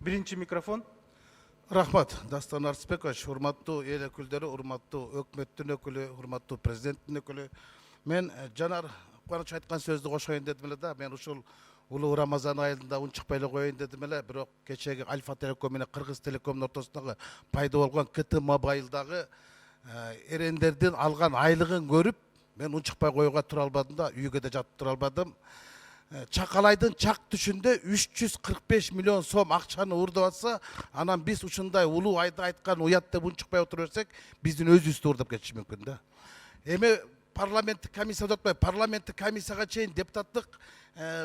Биринчи микрофон. Рахмат, Дастан Арсбекович, урматтуу эл өкүлдөрү, урматтуу өкмөттүн өкүлү, урматтуу президенттин өкүлү. Мен Жанар Кубаныч айткан сөздү кошоюн дедим эле да. Мен ушул улуу Рамазан айында унчукпай эле коеюн дедим эле. Бирок кечеги Альфа Телеком менен Кыргыз Телекомдун ортосундагы пайда болгон КТ Мобайлдагы эрендердин алган айлыгын көрүп, мен унчукпай коюуга тура албадым да, үйгө да жатып тура албадым. Чакалайдын чак түшүндө 345 миллион сом акчаны уурдап атса, анан биз ушундай улуу айда айткан уят деп унчукпай отура берсек, биздин өзүбүздү уурдап кетиши мүмкүн да. Эми парламенттик комиссияда отпой, парламенттик комиссияга чейин депутаттык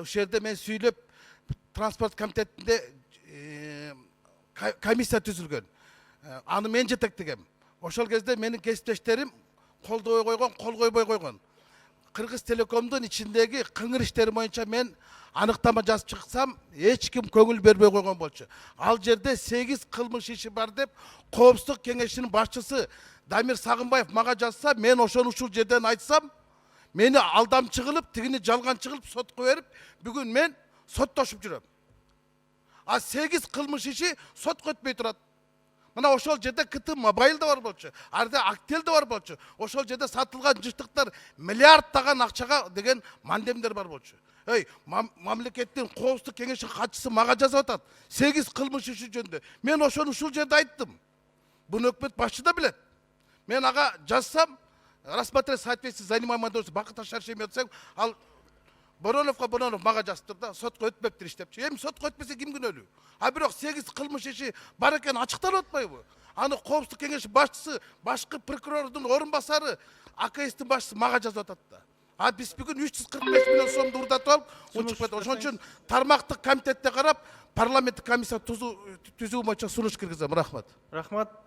ушул жерде мен сүйлөп, транспорт комитетинде комиссия түзүлгөн. Аны мен жетектегем. Ошол кезде менин кесиптештерим колдобой койгон, кол койбой койгон. Кыргыз Телекомдун ичиндеги кыңыр иштери боюнча мен аныктама жазып чыксам, эч ким көңүл бербей койгон болчу. Ал жерде 8 кылмыш иши бар деп Коопсуздук кеңешинин башчысы Дамир Сагынбаев мага жазса, мен ошону ушул жерден айтсам, мени алдамчы кылып, тигини жалганчы кылып сотко берип, бүгүн мен соттошуп жүрөм. А 8 кылмыш иши сотко өтпөй турат. Мына ошол жерде КТ Мобайл да бар болчу, арда Актел да бар болчу. Ошол жерде сатылган жыштыктар миллиардтаган акчага деген мандемдер бар болчу. Мамлекеттин Коопсуздук кеңешинин катчысы мага жазып атат. 8 кылмыш иши жөнүндө. Мен ошону ушул жерде айттым. Буну өкмөт башчы да билет. Мен ага жазсам, рассмотреть соответствие занимаемой должности Бакыт Шаршемов десем, ал Бороновго Боронов мага жазыптыр да, сотко өтпөптүр иш депчи. Эми сотко өтпесе ким күнөөлүү? А бирок 8 кылмыш иши бар экен ачыкталып атпайбы? Аны Коопсуздук кеңешинин башчысы, башкы прокурордун орун басары, АКСтин башчысы мага жазып атат да. А биз бүгүн 345 миллион сомду уурдатып алып, унчукпайт. Ошон үчүн тармактык комитетте карап, парламенттик комиссия түзүү боюнча сунуш киргизем. Рахмат. Рахмат.